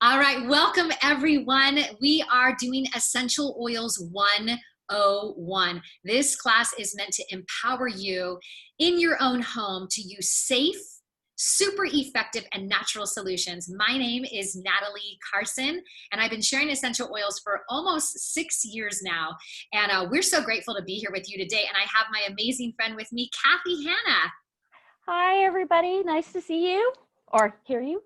All right, welcome everyone. We are doing Essential Oils 101. This class is meant to empower you in your own home to use safe, super effective, and natural solutions. My name is Natalie Carson, and I've been sharing essential oils for almost 6 years now. And we're so grateful to be here with you today. And I have my amazing friend with me, Cathy Hannah. Hi, everybody. Nice to see you or hear you.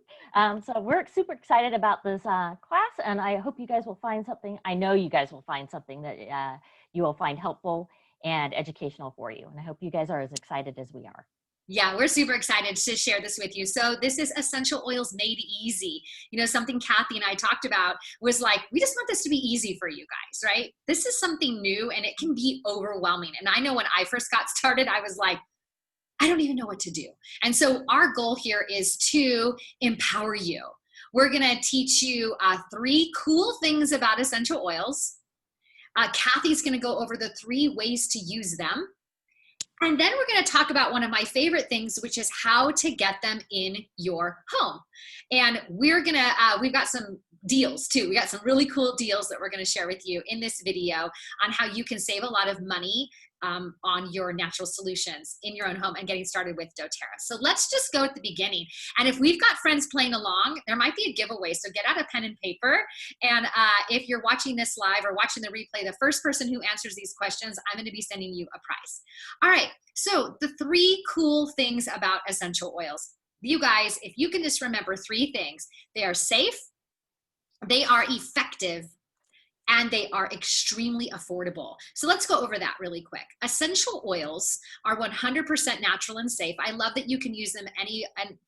So we're super excited about this class, and I hope you guys will find something. I know you guys will find something that you will find helpful and educational for you. And I hope you guys are as excited as we are. Yeah, we're super excited to share this with you. So this is Essential Oils Made Easy. You know, something Cathy and I talked about was like, we just want this to be easy for you guys, right? This is something new and it can be overwhelming. And I know when I first got started, I was like, I don't even know what to do. And so our goal here is to empower you. We're gonna teach you 3 cool things about essential oils. Cathy's gonna go over the 3 ways to use them. And then we're going to talk about one of my favorite things, which is how to get them in your home. And we're going to, we've got some deals too. We got some really cool deals that we're going to share with you in this video on how you can save a lot of money on your natural solutions in your own home and getting started with doTERRA. So let's just go at the beginning. And if we've got friends playing along, there might be a giveaway. So get out a pen and paper. And if you're watching this live or watching the replay, the first person who answers these questions, I'm going to be sending you a prize. All right. So the 3 cool things about essential oils. You guys, if you can just remember 3 things, they are safe, they are effective, and they are extremely affordable. So let's go over that really quick. Essential oils are 100% natural and safe. I love that you can use them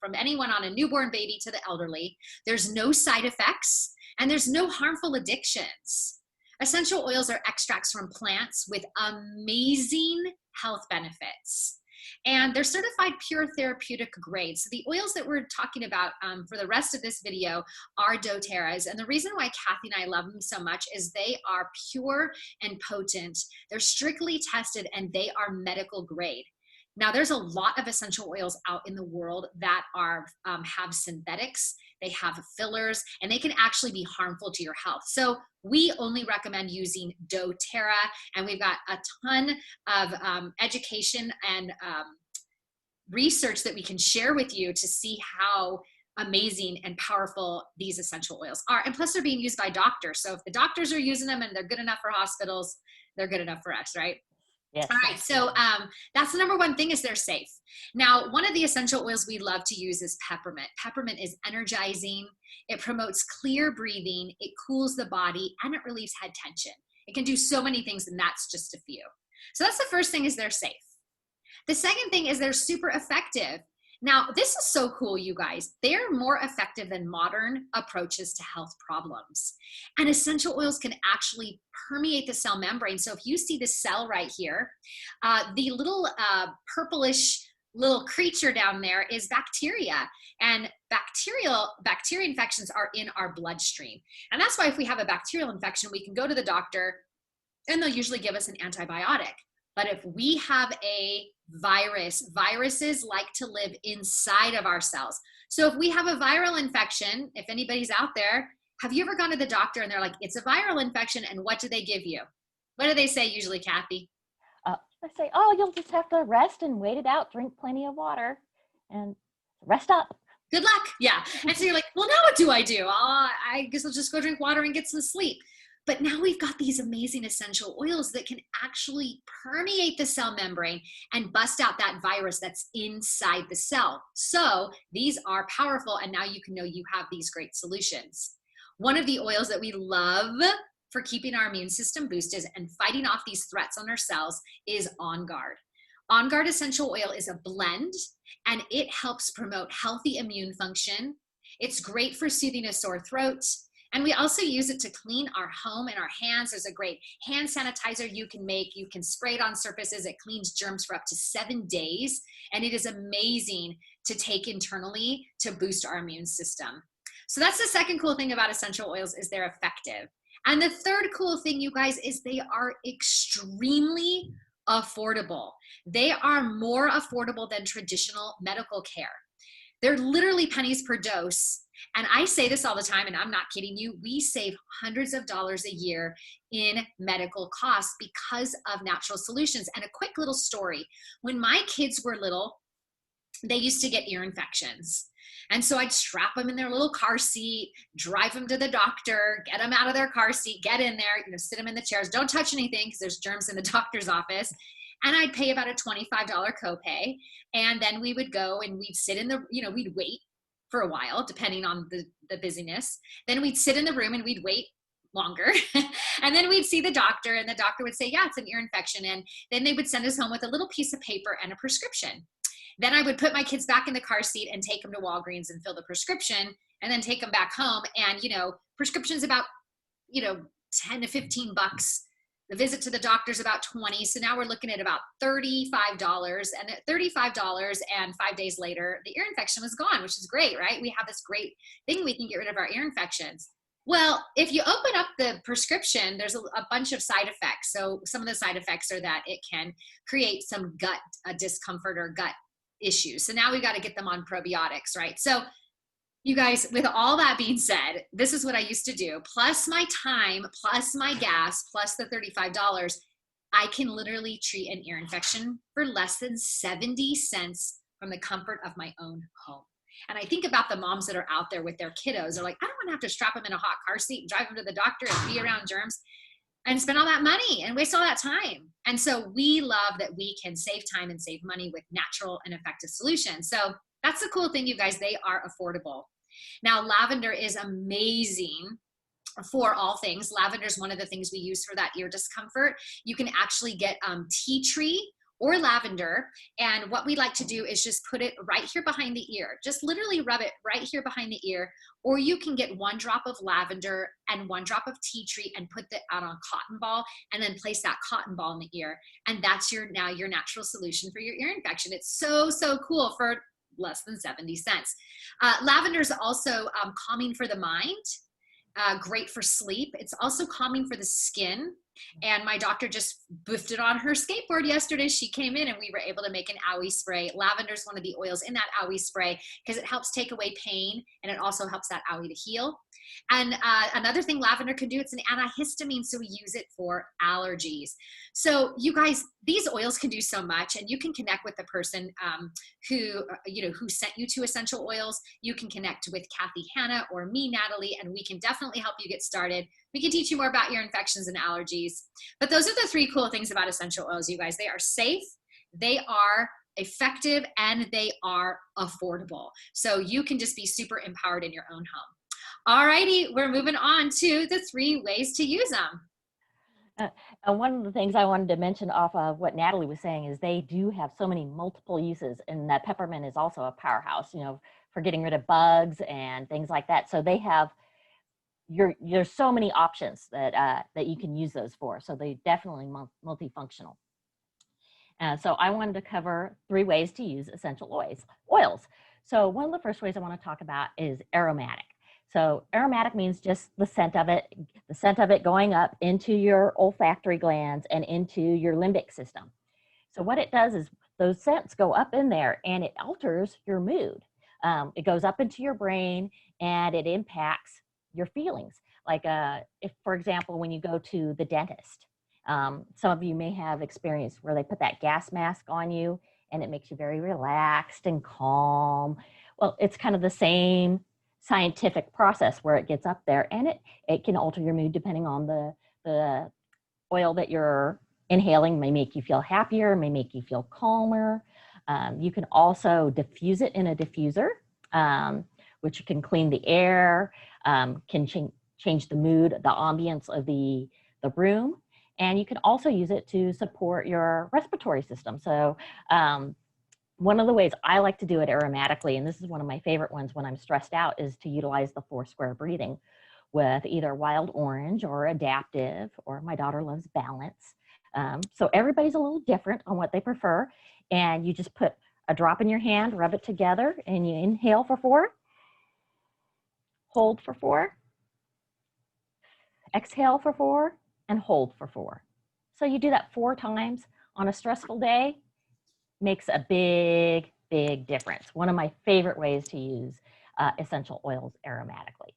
from anyone on a newborn baby to the elderly. There's no side effects and there's no harmful addictions. Essential oils are extracts from plants with amazing health benefits. And they're certified pure therapeutic grade. So the oils that we're talking about for the rest of this video are doTERRAs. And the reason why Cathy and I love them so much is they are pure and potent. They're strictly tested and they are medical grade. Now, there's a lot of essential oils out in the world that are have synthetics, they have fillers, and they can actually be harmful to your health. So we only recommend using doTERRA, and we've got a ton of education and research that we can share with you to see how amazing and powerful these essential oils are. And plus, they're being used by doctors. So if the doctors are using them and they're good enough for hospitals, they're good enough for us, right? Yes. All right, so that's the number 1 thing is they're safe. Now, one of the essential oils we love to use is peppermint. Peppermint is energizing. It promotes clear breathing. It cools the body and it relieves head tension. It can do so many things, and that's just a few. So that's the first thing is they're safe. The second thing is they're super effective. Now, this is so cool, you guys. They're more effective than modern approaches to health problems. And essential oils can actually permeate the cell membrane. So if you see the cell right here, the little purplish little creature down there is bacteria. And bacteria infections are in our bloodstream. And that's why if we have a bacterial infection, we can go to the doctor and they'll usually give us an antibiotic. But if we have a virus, viruses like to live inside of our cells. So if we have a viral infection, if anybody's out there, have you ever gone to the doctor and they're like, it's a viral infection, and what do they give you? What do they say usually, Cathy? They say, oh, you'll just have to rest and wait it out, drink plenty of water, and rest up. Good luck. Yeah. And so you're like, well, now what do? I guess I'll just go drink water and get some sleep. But now we've got these amazing essential oils that can actually permeate the cell membrane and bust out that virus that's inside the cell. So these are powerful, and now you can know you have these great solutions. One of the oils that we love for keeping our immune system boosted and fighting off these threats on our cells is On Guard. On Guard essential oil is a blend, and it helps promote healthy immune function. It's great for soothing a sore throat. And we also use it to clean our home and our hands. There's a great hand sanitizer you can make. You can spray it on surfaces. It cleans germs for up to 7 days. And it is amazing to take internally to boost our immune system. So that's the second cool thing about essential oils is they're effective. And the third cool thing, you guys, is they are extremely affordable. They are more affordable than traditional medical care. They're literally pennies per dose. And I say this all the time, and I'm not kidding you, we save hundreds of dollars a year in medical costs because of natural solutions. And a quick little story. When my kids were little, they used to get ear infections. And so I'd strap them in their little car seat, drive them to the doctor, get them out of their car seat, get in there, sit them in the chairs. Don't touch anything because there's germs in the doctor's office. And I'd pay about a $25 copay. And then we would go and we'd sit in the, we'd wait for a while, depending on the busyness. Then we'd sit in the room and we'd wait longer. And then we'd see the doctor, and the doctor would say, yeah, it's an ear infection. And then they would send us home with a little piece of paper and a prescription. Then I would put my kids back in the car seat and take them to Walgreens and fill the prescription, and then take them back home. And, prescription's about, 10 to 15 bucks. The visit to the doctor's about 20. So now we're looking at about $35. And at $35 and 5 days later, the ear infection was gone, which is great, right? We have this great thing. We can get rid of our ear infections. Well, if you open up the prescription, there's a bunch of side effects. So some of the side effects are that it can create some gut discomfort or gut issues. So now we've got to get them on probiotics, right? So you guys, with all that being said, this is what I used to do. Plus my time, plus my gas, plus the $35, I can literally treat an ear infection for less than 70 cents from the comfort of my own home. And I think about the moms that are out there with their kiddos. They're like, I don't want to have to strap them in a hot car seat and drive them to the doctor and be around germs and spend all that money and waste all that time. And so we love that we can save time and save money with natural and effective solutions. So that's the cool thing, you guys. They are affordable. Now, lavender is amazing for all things. Lavender is one of the things we use for that ear discomfort. You can actually get tea tree or lavender. And what we like to do is just put it right here behind the ear. Just literally rub it right here behind the ear. Or you can get 1 drop of lavender and 1 drop of tea tree and put that out on a cotton ball, and then place that cotton ball in the ear. And that's your natural solution for your ear infection. It's so, so cool for less than 70 cents. Lavender is also calming for the mind. Great for sleep. It's also calming for the skin. And my doctor just boofed it on her skateboard yesterday. She came in and we were able to make an owie spray. Lavender is one of the oils in that owie spray because it helps take away pain, and it also helps that owie to heal. And another thing lavender can do, it's an antihistamine, so we use it for allergies. So you guys, these oils can do so much, and you can connect with the person who sent you to essential oils. You can connect with Cathy Hannah or me, Natalie, and we can definitely help you get started. We can teach you more about your infections and allergies. But those are the 3 cool things about essential oils, you guys. They are safe, they are effective, and they are affordable. So you can just be super empowered in your own home. All righty, we're moving on to the 3 ways to use them. And one of the things I wanted to mention off of what Natalie was saying is they do have so many multiple uses, and that peppermint is also a powerhouse, for getting rid of bugs and things like that. So they have there's so many options that you can use those for. So they definitely multifunctional. So I wanted to cover 3 ways to use essential oils. So one of the first ways I want to talk about is aromatic. So aromatic means just the scent of it going up into your olfactory glands and into your limbic system. So what it does is those scents go up in there and it alters your mood. It goes up into your brain and it impacts your feelings. Like if, for example, when you go to the dentist, some of you may have experienced where they put that gas mask on you and it makes you very relaxed and calm. Well, it's kind of the same scientific process where it gets up there, and it can alter your mood depending on the oil that you're inhaling. May make you feel happier, may make you feel calmer. You can also diffuse it in a diffuser, which can clean the air, can change the mood, the ambience of the room. And you can also use it to support your respiratory system. So one of the ways I like to do it aromatically, and this is one of my favorite ones when I'm stressed out, is to utilize the 4 square breathing with either wild orange or adaptive, or my daughter loves balance. So everybody's a little different on what they prefer. And you just put a drop in your hand, rub it together, and you inhale for 4, hold for 4, exhale for 4, and hold for 4. So you do that 4 times on a stressful day, makes a big big difference. One of my favorite ways to use essential oils aromatically.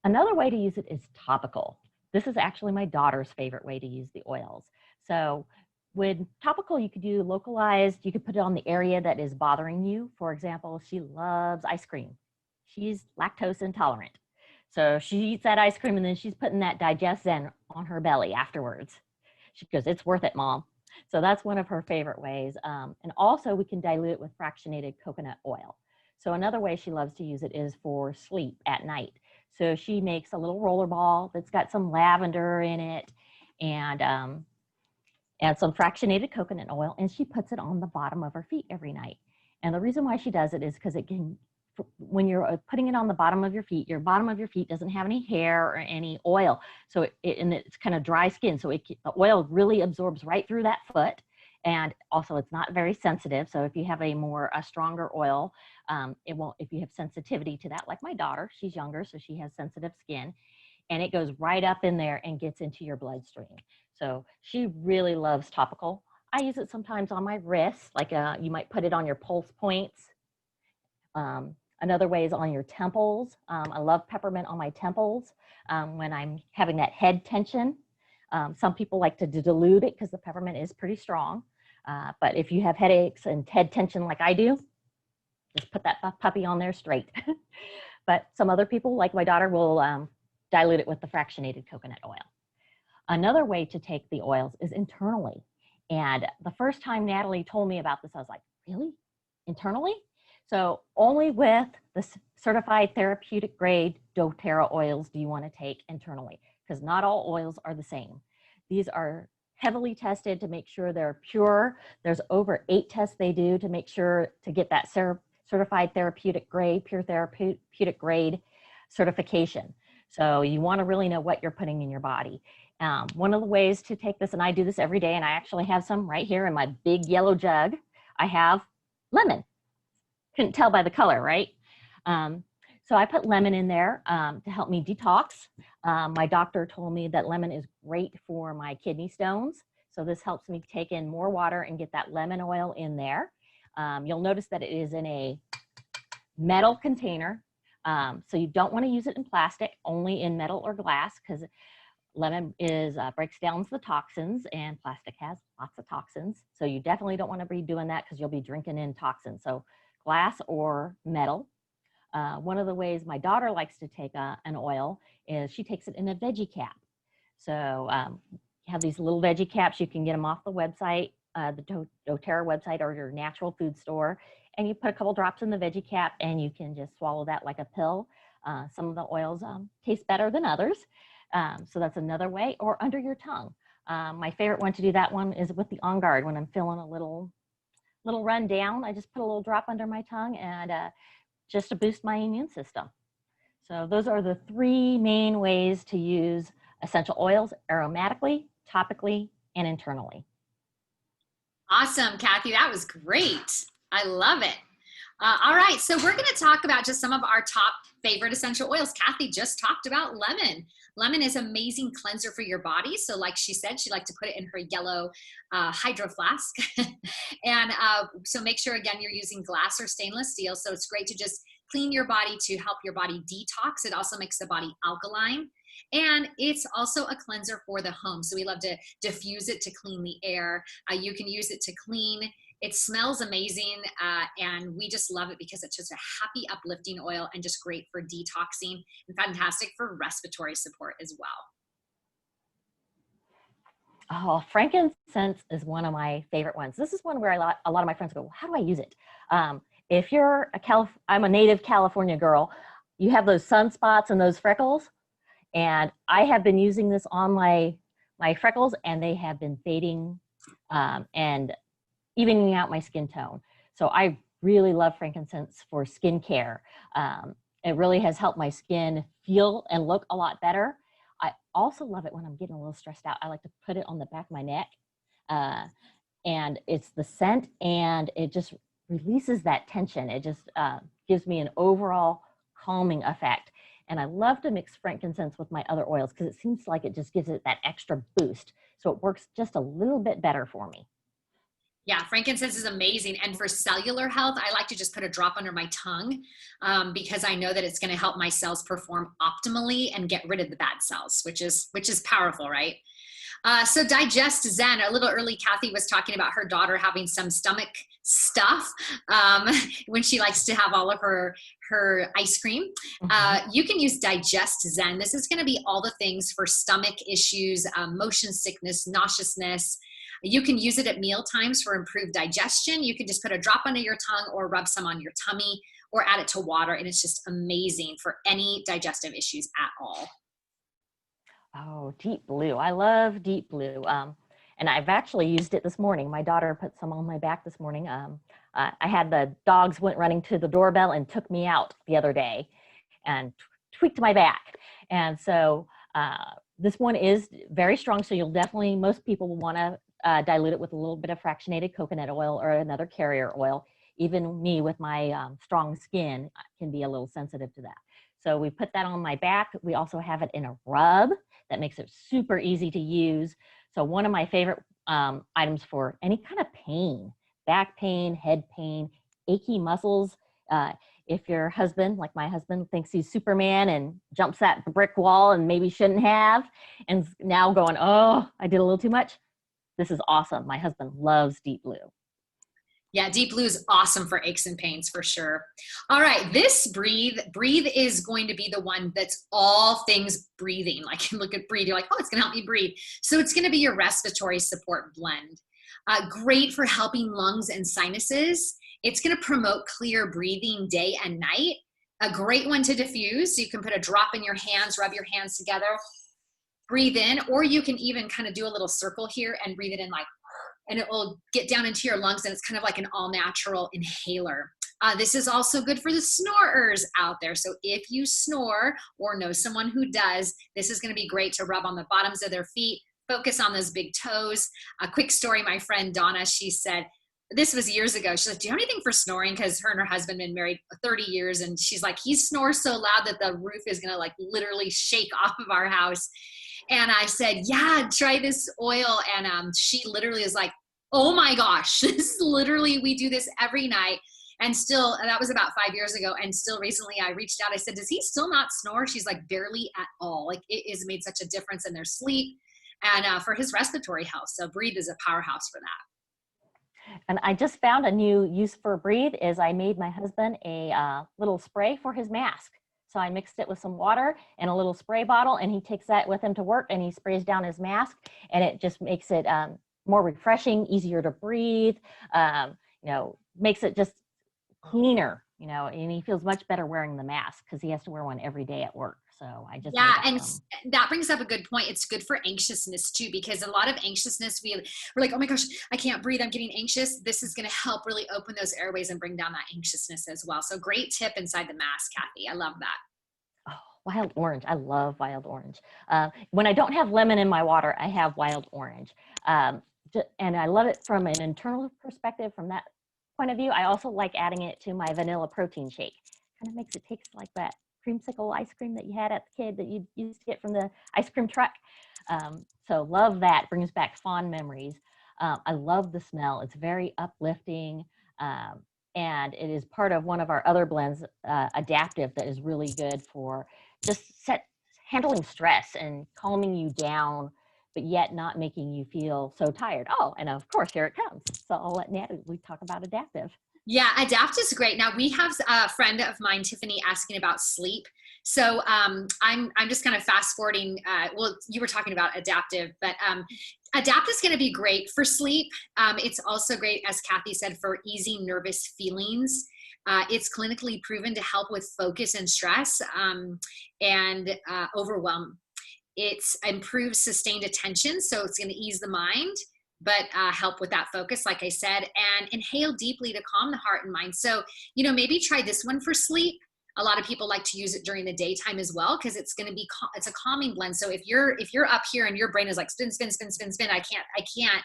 Another way to use it is topical. This is actually my daughter's favorite way to use the oils. So with topical, you could do localized, you could put it on the area that is bothering you. For example, she loves ice cream. She's lactose intolerant. So she eats that ice cream and then she's putting that Digest-Zen on her belly afterwards. She goes, "It's worth it, Mom." So that's one of her favorite ways. And also we can dilute it with fractionated coconut oil. So another way she loves to use it is for sleep at night. So she makes a little roller ball that's got some lavender in it and some fractionated coconut oil, and she puts it on the bottom of her feet every night. And the reason why she does it is because it can, when you're putting it on the bottom of your bottom of your feet doesn't have any hair or any oil. So and it's kind of dry skin. So the oil really absorbs right through that foot. And also it's not very sensitive. So if you have a stronger oil, it won't, if you have sensitivity to that, like my daughter, she's younger, so she has sensitive skin, and it goes right up in there and gets into your bloodstream. So she really loves topical. I use it sometimes on my wrists, like you might put it on your pulse points. Another way is on your temples. I love peppermint on my temples when I'm having that head tension. Some people like to dilute it because the peppermint is pretty strong. But if you have headaches and head tension like I do, just put that puppy on there straight. But some other people, like my daughter, will dilute it with the fractionated coconut oil. Another way to take the oils is internally. And the first time Natalie told me about this, I was like, really? Internally? So only with the certified therapeutic grade doTERRA oils do you want to take internally, because not all oils are the same. These are heavily tested to make sure they're pure. There's over 8 tests they do to make sure to get that certified therapeutic grade, pure therapeutic grade certification. So you want to really know what you're putting in your body. One of the ways to take this, and I do this every day, and I actually have some right here in my big yellow jug, I have lemon. Couldn't tell by the color, right? So I put lemon in there to help me detox. My doctor told me that lemon is great for my kidney stones. So this helps me take in more water and get that lemon oil in there. You'll notice that it is in a metal container. So you don't want to use it in plastic, only in metal or glass, because lemon breaks down the toxins, and plastic has lots of toxins. So you definitely don't want to be doing that because you'll be drinking in toxins. So glass or metal. One of the ways my daughter likes to take an oil is she takes it in a veggie cap. So you have these little veggie caps. You can get them off the website, the doTERRA website, or your natural food store. And you put a couple drops in the veggie cap and you can just swallow that like a pill. Some of the oils taste better than others. So that's another way, or under your tongue. My favorite one to do that one is with the On Guard. When I'm feeling a little run down, I just put a little drop under my tongue and just to boost my immune system. So those are the 3 main ways to use essential oils: aromatically, topically, and internally. Awesome, Cathy. That was great. I love it. All right, so we're going to talk about just some of our top favorite essential oils. Cathy just talked about lemon. Lemon is an amazing cleanser for your body. So like she said, she liked to put it in her yellow hydro flask. And so make sure, again, you're using glass or stainless steel. So it's great to just clean your body to help your body detox. It also makes the body alkaline. And it's also a cleanser for the home. So we love to diffuse it to clean the air. You can use it to clean. It smells amazing, and we just love it because it's just a happy, uplifting oil and just great for detoxing and fantastic for respiratory support as well. Oh, frankincense is one of my favorite ones. This is one where a lot of my friends go, well, how do I use it? If you're I'm a native California girl, you have those sunspots and those freckles, and I have been using this on my freckles, and they have been fading and evening out my skin tone. So I really love frankincense for skincare. It really has helped my skin feel and look a lot better. I also love it when I'm getting a little stressed out. I like to put it on the back of my neck. And it's the scent, and it just releases that tension. It just gives me an overall calming effect. And I love to mix frankincense with my other oils because it seems like it just gives it that extra boost. So it works just a little bit better for me. Yeah, frankincense is amazing. And for cellular health, I like to just put a drop under my tongue because I know that it's going to help my cells perform optimally and get rid of the bad cells, which is powerful, right? So digest Zen. A little early, Cathy was talking about her daughter having some stomach stuff when she likes to have all of her ice cream. You can use digest Zen. This is going to be all the things for stomach issues, motion sickness, nauseousness. You can use it at meal times for improved digestion. You can just put a drop under your tongue or rub some on your tummy or add it to water, and it's just amazing for any digestive issues at all. Oh, Deep Blue. I love Deep Blue. And I've actually used it this morning. My daughter put some on my back this morning. I had the dogs went running to the doorbell and took me out the other day and tweaked my back. And so this one is very strong. So you'll definitely, most people will want to dilute it with a little bit of fractionated coconut oil or another carrier oil. Even me with my strong skin can be a little sensitive to that. So we put that on my back. We also have it in a rub that makes it super easy to use. So one of my favorite items for any kind of pain, back pain, head pain, achy muscles. If your husband, like my husband, thinks he's Superman and jumps that brick wall and maybe shouldn't have, and now going, oh, I did a little too much. This is awesome. My husband loves Deep Blue. Yeah, Deep Blue is awesome for aches and pains for sure. All right, this Breathe is going to be the one that's all things breathing. Like you look at Breathe, you're like, oh, it's gonna help me breathe. So it's gonna be your respiratory support blend. Great for helping lungs and sinuses. It's gonna promote clear breathing day and night. A great one to diffuse. So you can put a drop in your hands, rub your hands together, breathe in, or you can even kind of do a little circle here and breathe it in like, and it will get down into your lungs, and it's kind of like an all-natural inhaler. This is also good for the snorers out there. So if you snore or know someone who does, this is going to be great to rub on the bottoms of their feet, focus on those big toes. A quick story, my friend Donna, she said, this was years ago. She's like, do you have anything for snoring? Because her and her husband been married 30 years. And she's like, he snores so loud that the roof is going to like literally shake off of our house. And I said, yeah, try this oil. And she literally is like, oh my gosh, this literally, we do this every night. And still, that was about 5 years ago. And still recently I reached out, I said, does he still not snore? She's like, barely at all. Like it has made such a difference in their sleep and for his respiratory health. So Breathe is a powerhouse for that. And I just found a new use for Breathe is I made my husband a little spray for his mask. So I mixed it with some water and a little spray bottle, and he takes that with him to work and he sprays down his mask, and it just makes it more refreshing, easier to breathe, makes it just cleaner, and he feels much better wearing the mask because he has to wear one every day at work. So I just and that brings up a good point. It's good for anxiousness too, because a lot of anxiousness, we're like, oh my gosh, I can't breathe, I'm getting anxious. This is going to help really open those airways and bring down that anxiousness as well. So great tip inside the mask, Cathy. I love that. Oh, wild orange. I love wild orange. When I don't have lemon in my water, I have wild orange. And I love it from an internal perspective. From that point of view, I also like adding it to my vanilla protein shake. Kind of makes it taste like that creamsicle ice cream that you had at the kid that you used to get from the ice cream truck. So love that. Brings back fond memories. I love the smell. It's very uplifting. And it is part of one of our other blends, Adaptive, that is really good for just handling stress and calming you down, but yet not making you feel so tired. Oh, and of course, here it comes. So I'll let Natalie talk about Adaptive. Yeah, Adapt is great. Now we have a friend of mine, Tiffany, asking about sleep. So I'm just kind of fast forwarding. Well, you were talking about Adaptive, but Adapt is going to be great for sleep. It's also great, as Cathy said, for easing nervous feelings. It's clinically proven to help with focus and stress and overwhelm. It improves sustained attention, so it's going to ease the mind, but help with that focus, like I said, and inhale deeply to calm the heart and mind. So, maybe try this one for sleep. A lot of people like to use it during the daytime as well, because it's going to be, it's a calming blend. So if you're up here and your brain is like spin, spin, spin, spin, spin, I can't,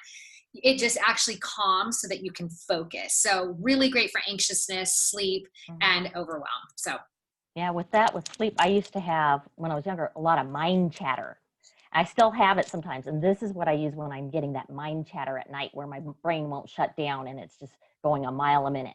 it just actually calms so that you can focus. So really great for anxiousness, sleep, and overwhelm. So. Yeah, with sleep, I used to have, when I was younger, a lot of mind chatter. I still have it sometimes. And this is what I use when I'm getting that mind chatter at night where my brain won't shut down and it's just going a mile a minute.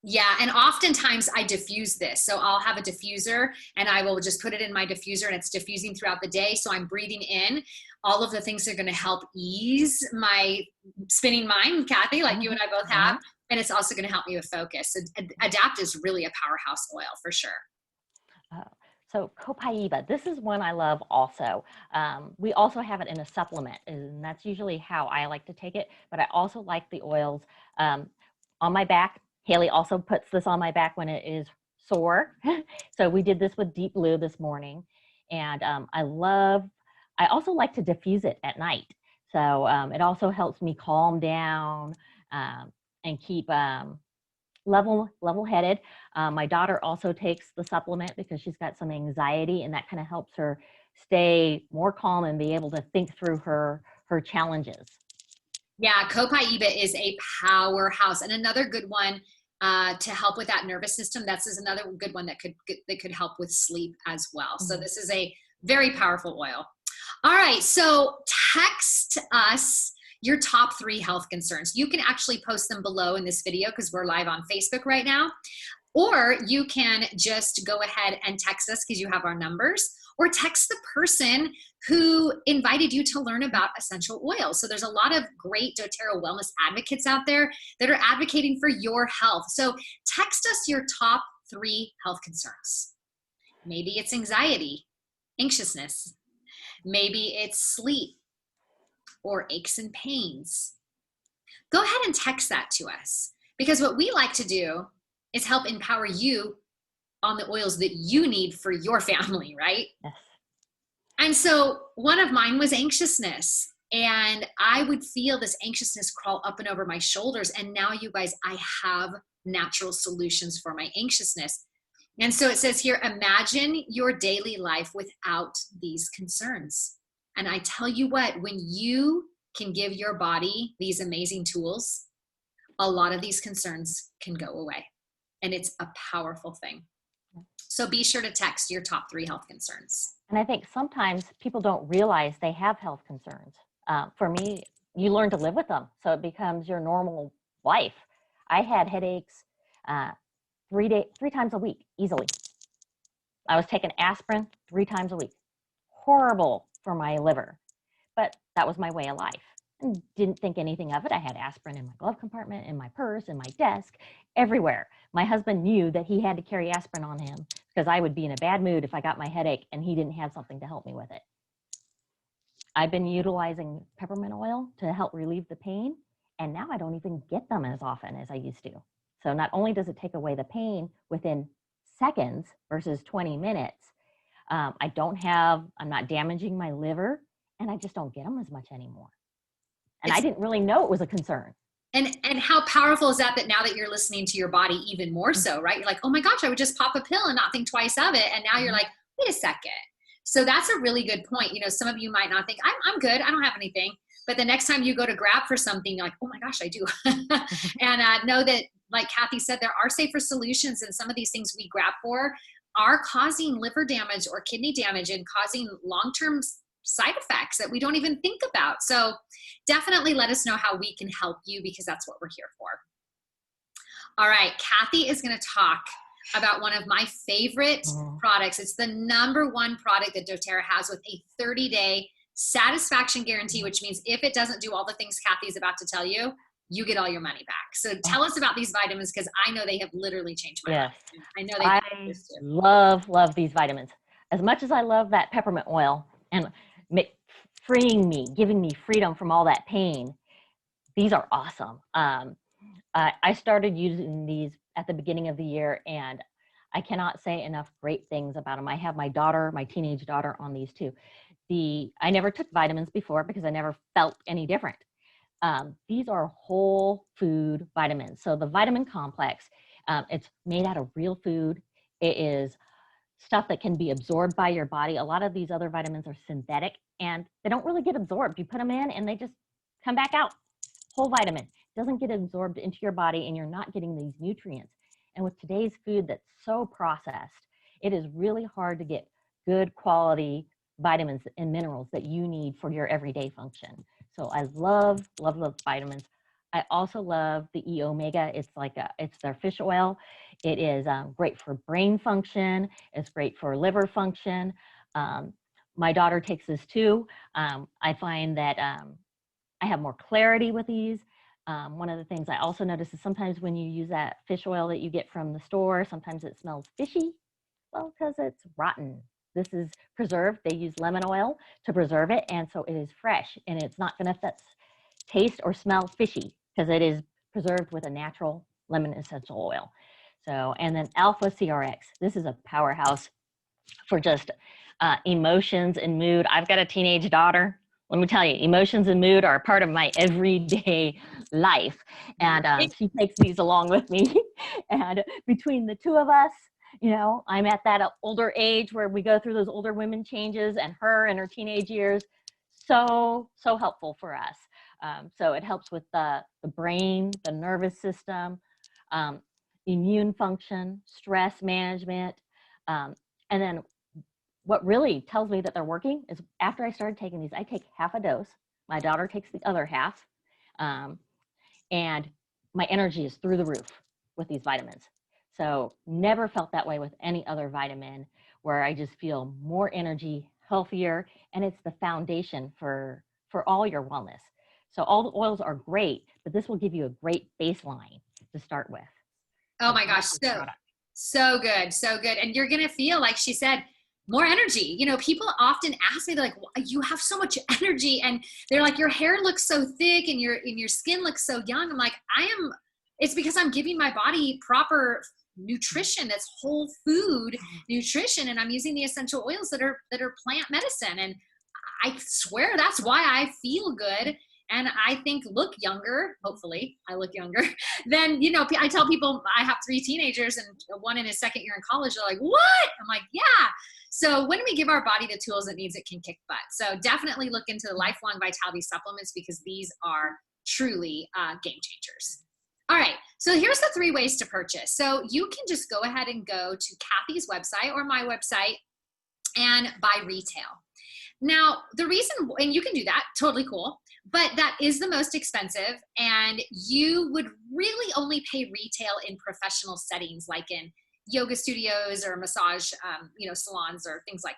Yeah, and oftentimes I diffuse this. So I'll have a diffuser and I will just put it in my diffuser and it's diffusing throughout the day. So I'm breathing in all of the things that are going to help ease my spinning mind, Cathy, like you and I both have. And it's also going to help me with focus. So Adapt is really a powerhouse oil for sure. So copaiba, this is one I love also. We also have it in a supplement, and that's usually how I like to take it. But I also like the oils on my back. Haley also puts this on my back when it is sore. So we did this with Deep Blue this morning. And I also like to diffuse it at night. So it also helps me calm down and keep level-headed. My daughter also takes the supplement because she's got some anxiety, and that kind of helps her stay more calm and be able to think through her challenges. Yeah, copaiba is a powerhouse, and another good one to help with that nervous system. That's is another good one that could help with sleep as well. So this is a very powerful oil. All right, so text us your top 3 health concerns. You can actually post them below in this video because we're live on Facebook right now. Or you can just go ahead and text us because you have our numbers, or text the person who invited you to learn about essential oils. So there's a lot of great doTERRA wellness advocates out there that are advocating for your health. So text us your top 3 health concerns. Maybe it's anxiety, anxiousness. Maybe it's sleep or aches and pains. Go ahead and text that to us, because what we like to do is help empower you on the oils that you need for your family, right? Yes. And so one of mine was anxiousness, and I would feel this anxiousness crawl up and over my shoulders. And now, you guys, I have natural solutions for my anxiousness. And so it says here, imagine your daily life without these concerns. And I tell you what, when you can give your body these amazing tools, a lot of these concerns can go away. And it's a powerful thing. So be sure to text your top 3 health concerns. And I think sometimes people don't realize they have health concerns. For me, you learn to live with them, so it becomes your normal life. I had headaches 3 times a week, easily. I was taking aspirin 3 times a week. Horrible for my liver, but that was my way of life. And didn't think anything of it. I had aspirin in my glove compartment, in my purse, in my desk, everywhere. My husband knew that he had to carry aspirin on him because I would be in a bad mood if I got my headache and he didn't have something to help me with it. I've been utilizing peppermint oil to help relieve the pain, and now I don't even get them as often as I used to. So not only does it take away the pain within seconds versus 20 minutes, I'm not damaging my liver, and I just don't get them as much anymore. And I didn't really know it was a concern. And how powerful is that now that you're listening to your body even more so, right? You're like, oh my gosh, I would just pop a pill and not think twice of it. And now you're like, wait a second. So that's a really good point. You know, some of you might not think, I'm good, I don't have anything. But the next time you go to grab for something, you're like, oh my gosh, I do. And know that, like Cathy said, there are safer solutions, and some of these things we grab for are causing liver damage or kidney damage and causing long-term side effects that we don't even think about. So definitely let us know how we can help you, because that's what we're here for. All right, Cathy is going to talk about one of my favorite products. It's the #1 product that doTERRA has with a 30-day satisfaction guarantee, which means if it doesn't do all the things Cathy's about to tell you, you get all your money back. So tell us about these vitamins, because I know they have literally changed my life. I know they love these vitamins. As much as I love that peppermint oil and freeing me, giving me freedom from all that pain, these are awesome. I started using these at the beginning of the year, and I cannot say enough great things about them. I have my teenage daughter on these too. I never took vitamins before because I never felt any different. These are whole food vitamins. So the vitamin complex, it's made out of real food. It is stuff that can be absorbed by your body. A lot of these other vitamins are synthetic and they don't really get absorbed. You put them in and they just come back out. Whole vitamin doesn't get absorbed into your body, and you're not getting these nutrients. And with today's food that's so processed, it is really hard to get good quality vitamins and minerals that you need for your everyday function. So I love, love, love vitamins. I also love the E Omega. It's their fish oil. It is great for brain function. It's great for liver function. My daughter takes this too. I find that I have more clarity with these. One of the things I also notice is sometimes when you use that fish oil that you get from the store, sometimes it smells fishy. Well, because it's rotten. This is preserved. They use lemon oil to preserve it, and so it is fresh, and it's not going to taste or smell fishy because it is preserved with a natural lemon essential oil. So, and then Alpha CRX. This is a powerhouse for just emotions and mood. I've got a teenage daughter. Let me tell you, emotions and mood are a part of my everyday life. And she takes these along with me. And between the two of us, you know, I'm at that older age where we go through those older women changes, and her in her teenage years, so helpful for us. So it helps with the brain, the nervous system, immune function, stress management. And then what really tells me that they're working is after I started taking these, I take half a dose. My daughter takes the other half. And my energy is through the roof with these vitamins. So never felt that way with any other vitamin, where I just feel more energy, healthier, and it's the foundation for all your wellness. So all the oils are great, but this will give you a great baseline to start with. Oh my gosh, so good, so good. And you're gonna feel, like she said, more energy. You know, people often ask me, they're like, you have so much energy, and they're like, your hair looks so thick and your skin looks so young. I'm like, it's because I'm giving my body proper nutrition. That's whole food nutrition, and I'm using the essential oils that are plant medicine. And I swear that's why I feel good. And I think look younger, hopefully I look younger than, you know, I tell people I have 3 teenagers and one in his second year in college. They're like, what? I'm like, yeah. So when we give our body the tools it needs, it can kick butt. So definitely look into the lifelong vitality supplements, because these are truly game changers. All right, so here's the 3 ways to purchase. So you can just go ahead and go to Cathy's website or my website and buy retail. Now, the reason, and you can do that, totally cool, but that is the most expensive, and you would really only pay retail in professional settings, like in yoga studios or massage, salons or things like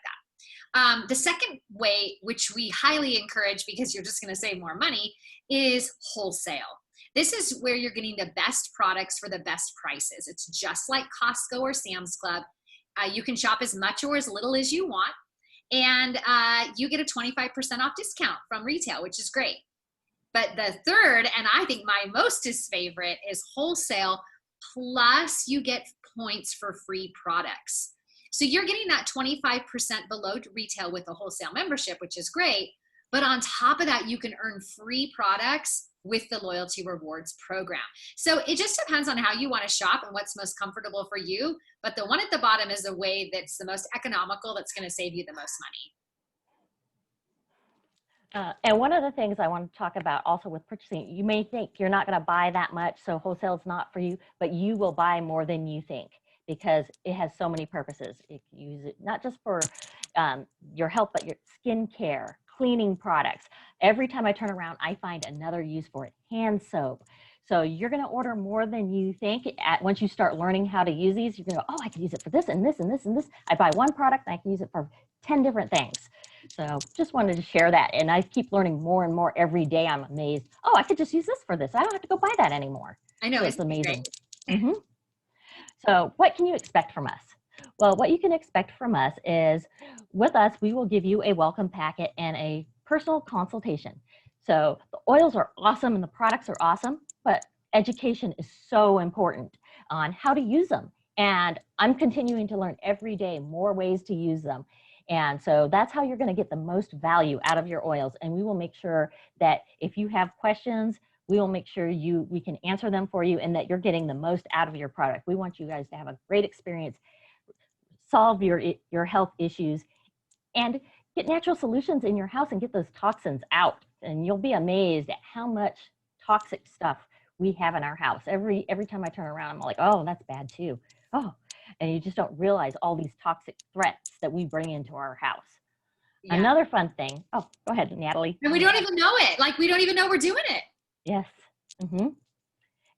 that. The second way, which we highly encourage because you're just going to save more money, is wholesale. This is where you're getting the best products for the best prices. It's just like Costco or Sam's Club. You can shop as much or as little as you want. And you get a 25% off discount from retail, which is great. But the third, and I think my mostest favorite, is wholesale, plus you get points for free products. So you're getting that 25% below retail with a wholesale membership, which is great. But on top of that, you can earn free products with the loyalty rewards program. So it just depends on how you want to shop and what's most comfortable for you. But the one at the bottom is a way that's the most economical, that's going to save you the most money. And one of the things I want to talk about also with purchasing, you may think you're not going to buy that much, so wholesale is not for you, but you will buy more than you think, because it has so many purposes. You can use it not just for your health, but your skincare, cleaning products. Every time I turn around, I find another use for it. Hand soap. So you're going to order more than you think. Once you start learning how to use these, you're going to go, oh, I can use it for this and this and this and this. I buy one product and I can use it for 10 different things. So just wanted to share that. And I keep learning more and more every day. I'm amazed. Oh, I could just use this for this. I don't have to go buy that anymore. I know. So it's amazing. Mm-hmm. So what can you expect from us? Well, what you can expect from us is, with us, we will give you a welcome packet and a personal consultation. So the oils are awesome and the products are awesome, but education is so important on how to use them. And I'm continuing to learn every day more ways to use them. And so that's how you're going to get the most value out of your oils. And we will make sure that if you have questions, we will make sure we can answer them for you, and that you're getting the most out of your product. We want you guys to have a great experience, solve your health issues, and get natural solutions in your house and get those toxins out. And you'll be amazed at how much toxic stuff we have in our house. Every time I turn around, I'm like, oh, that's bad too. Oh, and you just don't realize all these toxic threats that we bring into our house. Yeah. Another fun thing. Oh, go ahead, Natalie. And we don't even know it. Like, we don't even know we're doing it. Yes.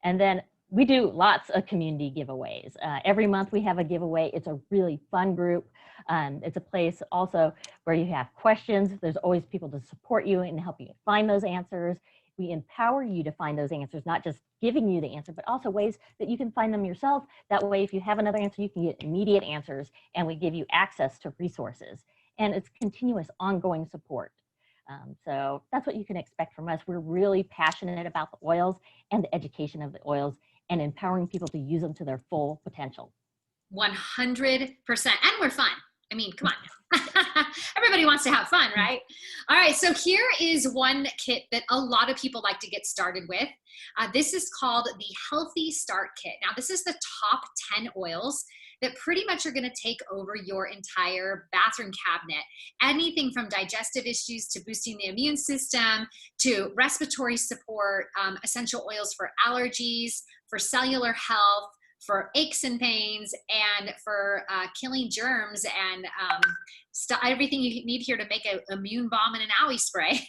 And then we do lots of community giveaways. Every month we have a giveaway. It's a really fun group. It's a place also where you have questions. There's always people to support you and help you find those answers. We empower you to find those answers, not just giving you the answer, but also ways that you can find them yourself. That way, if you have another answer, you can get immediate answers, and we give you access to resources. And it's continuous, ongoing support. So that's what you can expect from us. We're really passionate about the oils and the education of the oils and empowering people to use them to their full potential. 100%. And we're fun. I mean, come on. Everybody wants to have fun, right? All right, so here is one kit that a lot of people like to get started with. This is called the Healthy Start Kit. Now, this is the top 10 oils that pretty much are going to take over your entire bathroom cabinet. Anything from digestive issues to boosting the immune system to respiratory support, essential oils for allergies, for cellular health, for aches and pains, and for killing germs and everything you need here to make an immune bomb and an owie spray.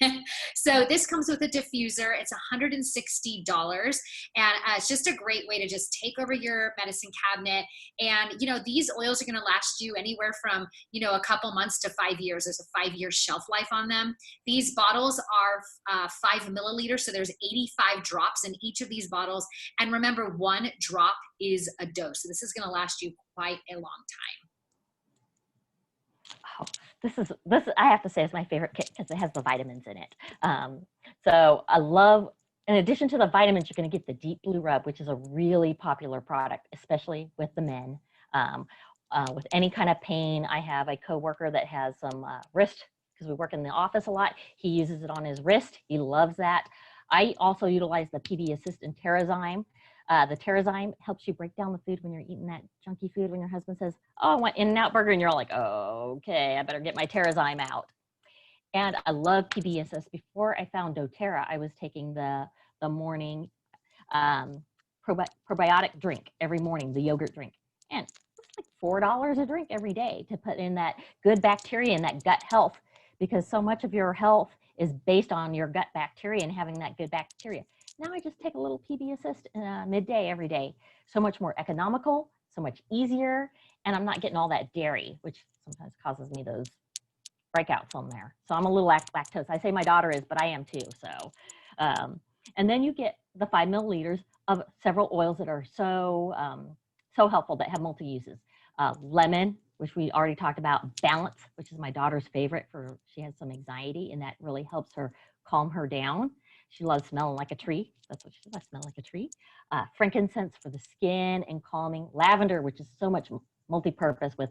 So this comes with a diffuser. It's $160, and it's just a great way to just take over your medicine cabinet. And you know, these oils are going to last you anywhere from, you know, a couple months to 5 years. There's a 5-year shelf life on them. These bottles are 5 milliliters, so there's 85 drops in each of these bottles. And remember, 1 drop is a dose. So this is going to last you quite a long time. Oh, this I have to say is my favorite kit because it has the vitamins in it. So I love, in addition to the vitamins, you're going to get the Deep Blue Rub, which is a really popular product, especially with the men. With any kind of pain, I have a coworker that has some wrist, because we work in the office a lot. He uses it on his wrist. He loves that. I also utilize the PB Assist and TerraZyme. The TerraZyme helps you break down the food when you're eating that junky food, when your husband says, oh, I want In-N-Out burger, and you're all like, oh, okay, I better get my TerraZyme out. And I love PBSS. Before I found doTERRA, I was taking the morning probiotic drink every morning, the yogurt drink. And it's like $4 a drink every day to put in that good bacteria and that gut health, because so much of your health is based on your gut bacteria and having that good bacteria. Now I just take a little PB Assist midday every day. So much more economical, so much easier, and I'm not getting all that dairy, which sometimes causes me those breakouts on there. So I'm a little lactose. I say my daughter is, but I am too. So, and then you get the 5 milliliters of several oils that are so helpful, that have multi-uses. Lemon, which we already talked about. Balance, which is my daughter's favorite, for she has some anxiety, and that really helps her calm her down. She loves smelling like a tree. That's what she says, I smell like a tree. Frankincense for the skin and calming. Lavender, which is so much multi-purpose with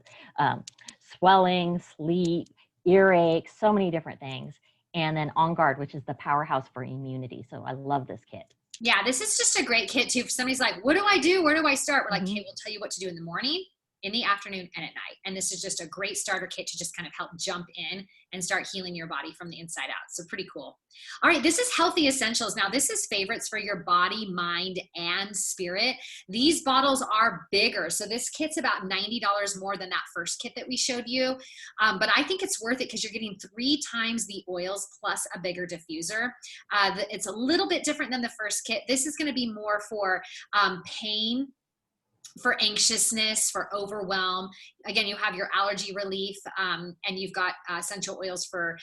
swelling, sleep, earache, so many different things. And then On Guard, which is the powerhouse for immunity. So I love this kit. Yeah, this is just a great kit too. If somebody's like, what do I do? Where do I start? We're like, hey, we'll tell you what to do in the morning, in the afternoon, and at night. And this is just a great starter kit to just kind of help jump in and start healing your body from the inside out. So pretty cool. All right, this is Healthy Essentials. Now, this is favorites for your body, mind, and spirit. These bottles are bigger. So this kit's about $90 more than that first kit that we showed you. But I think it's worth it because you're getting 3 times the oils plus a bigger diffuser. It's a little bit different than the first kit. This is going to be more for pain, for anxiousness, for overwhelm. Again, you have your allergy relief, and you've got essential oils for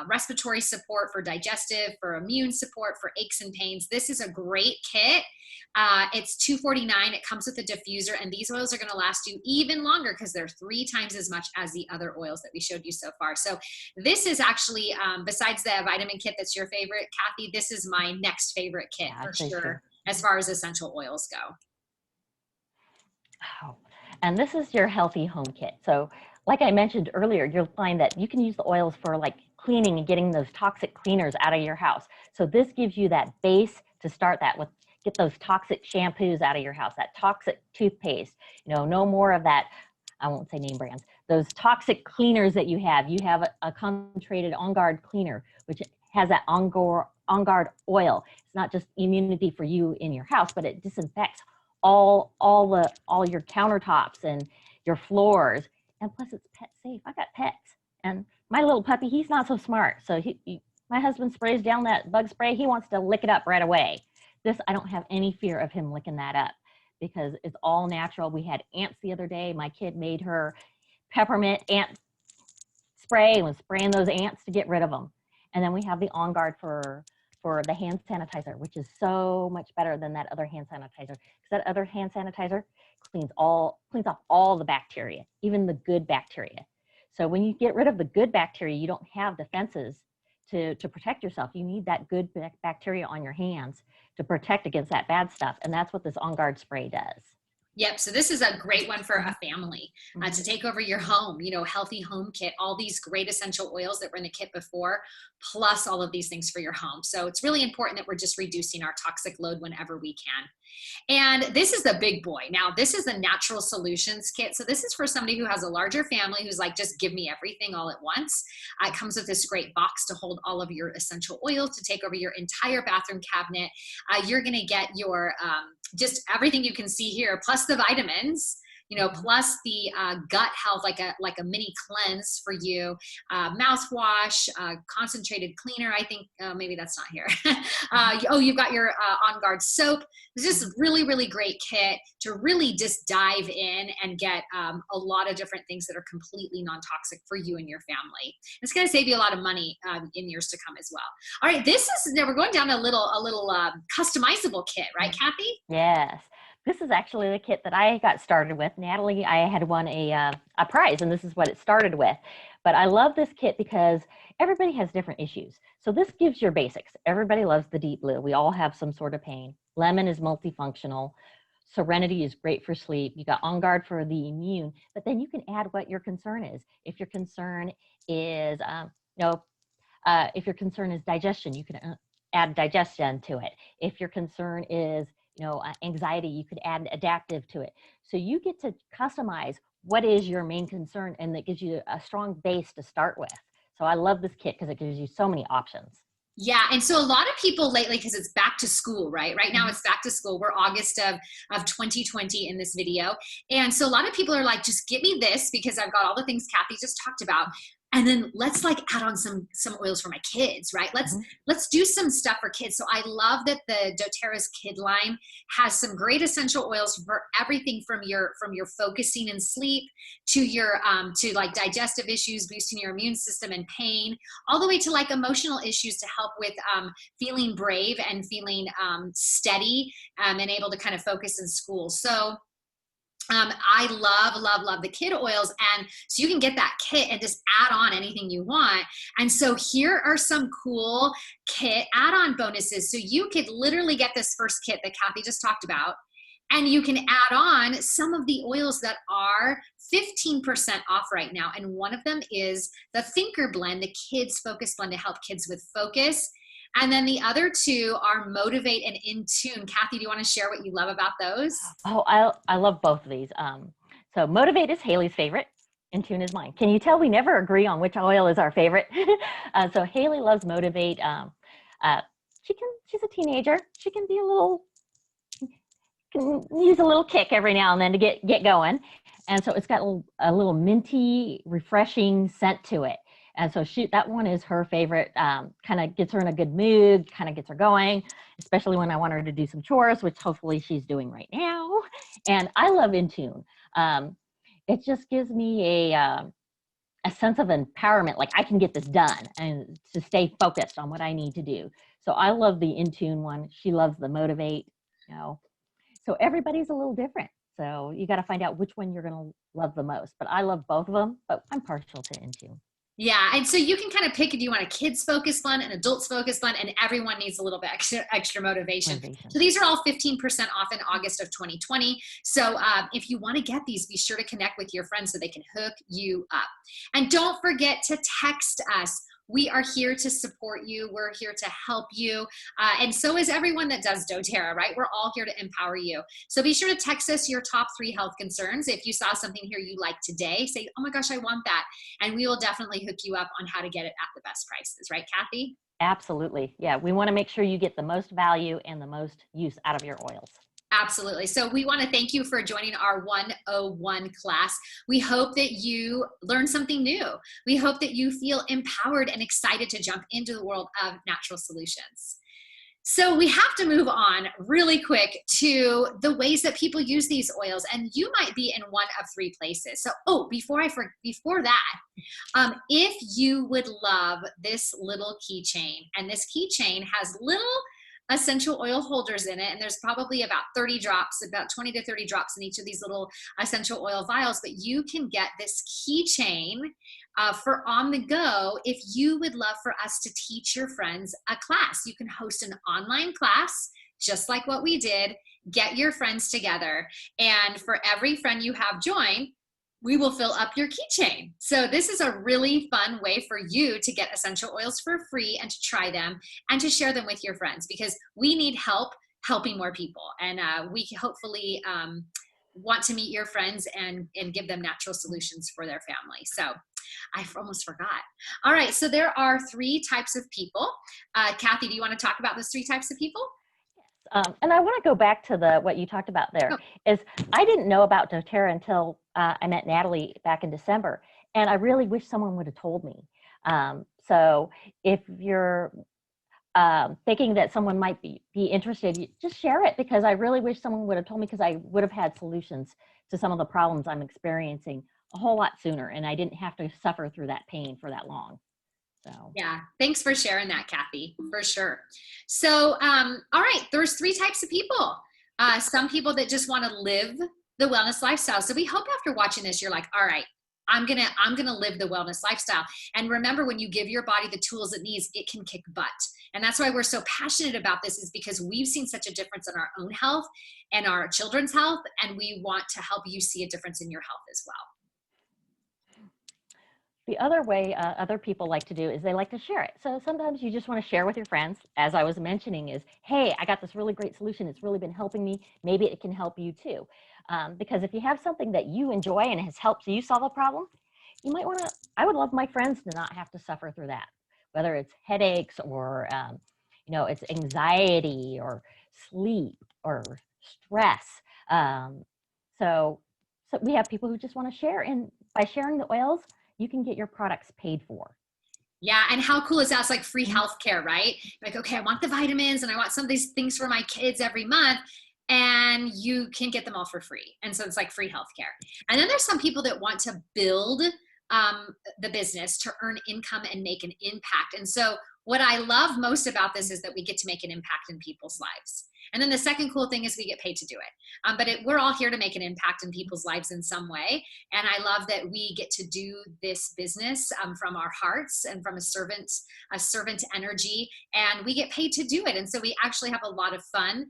respiratory support, for digestive, for immune support, for aches and pains. This is a great kit. It's $249. It comes with a diffuser, and these oils are going to last you even longer because they're 3 times as much as the other oils that we showed you so far. So this is actually, besides the vitamin kit that's your favorite, Cathy, this is my next favorite kit for sure, as far as essential oils go. Oh, and this is your healthy home kit. So like I mentioned earlier, you'll find that you can use the oils for like cleaning and getting those toxic cleaners out of your house. So this gives you that base to start that with. Get those toxic shampoos out of your house, that toxic toothpaste, you know, no more of that. I won't say name brands, those toxic cleaners that you have. You have a concentrated On Guard cleaner, which has that On Guard oil. It's not just immunity for you in your house, but it disinfects all your countertops and your floors. And plus it's pet safe. I got pets, and my little puppy, he's not so smart. So my husband sprays down that bug spray. He wants to lick it up right away. This, I don't have any fear of him licking that up because it's all natural. We had ants the other day. My kid made her peppermint ant spray and was spraying those ants to get rid of them. And then we have the On Guard for the hand sanitizer, which is so much better than that other hand sanitizer. Because that other hand sanitizer cleans off all the bacteria, even the good bacteria. So when you get rid of the good bacteria, you don't have defenses to protect yourself. You need that good bacteria on your hands to protect against that bad stuff. And that's what this On Guard spray does. Yep. So this is a great one for a family to take over your home, you know, healthy home kit, all these great essential oils that were in the kit before, plus all of these things for your home. So it's really important that we're just reducing our toxic load whenever we can. And this is the big boy. Now, this is the Natural Solutions Kit. So this is for somebody who has a larger family who's like, just give me everything all at once. It comes with this great box to hold all of your essential oils to take over your entire bathroom cabinet. You're going to get your just everything you can see here, plus the vitamins, you know, plus the gut health, like a mini cleanse for you, mouthwash, concentrated cleaner. I think maybe that's not here. Oh, you've got your On Guard soap. It's just really, really great kit to really just dive in and get a lot of different things that are completely non-toxic for you and your family. It's going to save you a lot of money in years to come as well. All right, this is now we're going down a little customizable kit, right, Cathy? Yes. This is actually the kit that I got started with. Natalie, I had won a prize, and this is what it started with. But I love this kit because everybody has different issues. So this gives your basics. Everybody loves the deep blue. We all have some sort of pain. Lemon is multifunctional. Serenity is great for sleep. You got On Guard for the immune, but then you can add what your concern is. If your concern is, if your concern is digestion, you can add digestion to it. If your concern is anxiety, you could add adaptive to it. So you get to customize what is your main concern, and that gives you a strong base to start with. So I love this kit because it gives you so many options. Yeah, and so a lot of people lately, because it's back to school, right? Right now it's back to school. We're August of 2020 in this video. And so a lot of people are like, just get me this because I've got all the things Cathy just talked about. And then let's like add on some oils for my kids, right? Let's do some stuff for kids. So I love that the doTERRA's kid line has some great essential oils for everything from your focusing and sleep to your to like digestive issues, boosting your immune system and pain, all the way to like emotional issues to help with feeling brave and feeling steady and able to kind of focus in school. So I love the kid oils. And so you can get that kit and just add on anything you want. And so here are some cool kit add-on bonuses. So you could literally get this first kit that Cathy just talked about, and you can add on some of the oils that are 15% off right now. And one of them is the Thinker Blend, the Kids Focus Blend to help kids with focus. And then the other two are Motivate and In Tune. Cathy, do you want to share what you love about those? Oh, I love both of these. So Motivate is Haley's favorite. In Tune is mine. Can you tell we never agree on which oil is our favorite? So Haley loves Motivate. She's a teenager. She can use a little kick every now and then to get going. And so it's got a little minty, refreshing scent to it. And so that one is her favorite, kind of gets her in a good mood, kind of gets her going, especially when I want her to do some chores, which hopefully she's doing right now. And I love In Tune. It just gives me a sense of empowerment, like I can get this done and to stay focused on what I need to do. So I love the In Tune one. She loves the Motivate, So everybody's a little different. So you got to find out which one you're going to love the most. But I love both of them, but I'm partial to In Tune. Yeah, and so you can kind of pick if you want a kids focus blend, an adults focus blend, and everyone needs a little bit extra motivation. So these are all 15% off in August of 2020. So if you want to get these, be sure to connect with your friends so they can hook you up. And don't forget to text us. We are here to support you. We're here to help you. And so is everyone that does doTERRA, right? We're all here to empower you. So be sure to text us your top 3 health concerns. If you saw something here you like today, say, oh my gosh, I want that. And we will definitely hook you up on how to get it at the best prices. Right, Cathy? Absolutely. Yeah, we want to make sure you get the most value and the most use out of your oils. Absolutely. So we want to thank you for joining our 101 class. We hope that you learn something new. We hope that you feel empowered and excited to jump into the world of natural solutions. So we have to move on really quick to the ways that people use these oils, and you might be in one of three places. So, before that, if you would love this little keychain, and this keychain has little essential oil holders in it, and there's probably about 30 drops, about 20 to 30 drops in each of these little essential oil vials, but you can get this keychain for on the go if you would love for us to teach your friends a class. You can host an online class just like what we did. Get your friends together, and for every friend you have join, we will fill up your keychain. So this is a really fun way for you to get essential oils for free and to try them and to share them with your friends, because we need help helping more people, and we hopefully want to meet your friends and give them natural solutions for their family. So I almost forgot. All right, so there are three types of people. Cathy, do you want to talk about those three types of people? And I want to go back to what you talked about there. Is I didn't know about doTERRA until I met Natalie back in December, and I really wish someone would have told me. So if you're thinking that someone might be interested, just share it, because I really wish someone would have told me, because I would have had solutions to some of the problems I'm experiencing a whole lot sooner, and I didn't have to suffer through that pain for that long. So. Yeah, thanks for sharing that, Cathy, for sure. So, all right, there's three types of people. Some people that just want to live the wellness lifestyle. So we hope after watching this, you're like, all right, I'm gonna live the wellness lifestyle. And remember, when you give your body the tools it needs, it can kick butt. And that's why we're so passionate about this, is because we've seen such a difference in our own health and our children's health, and we want to help you see a difference in your health as well. The other way other people like to do is they like to share it. So sometimes you just want to share with your friends, as I was mentioning, is, hey, I got this really great solution. It's really been helping me. Maybe it can help you too. Because if you have something that you enjoy and has helped you solve a problem, you might want to, I would love my friends to not have to suffer through that, whether it's headaches or, it's anxiety or sleep or stress. So we have people who just want to share, and by sharing the oils, you can get your products paid for. Yeah, and how cool is that? It's like free healthcare, right? Like, okay, I want the vitamins and I want some of these things for my kids every month, and you can get them all for free. And so it's like free healthcare. And then there's some people that want to build the business to earn income and make an impact. And so what I love most about this is that we get to make an impact in people's lives. And then the second cool thing is we get paid to do it. But we're all here to make an impact in people's lives in some way. And I love that we get to do this business from our hearts and from a servant energy, and we get paid to do it. And so we actually have a lot of fun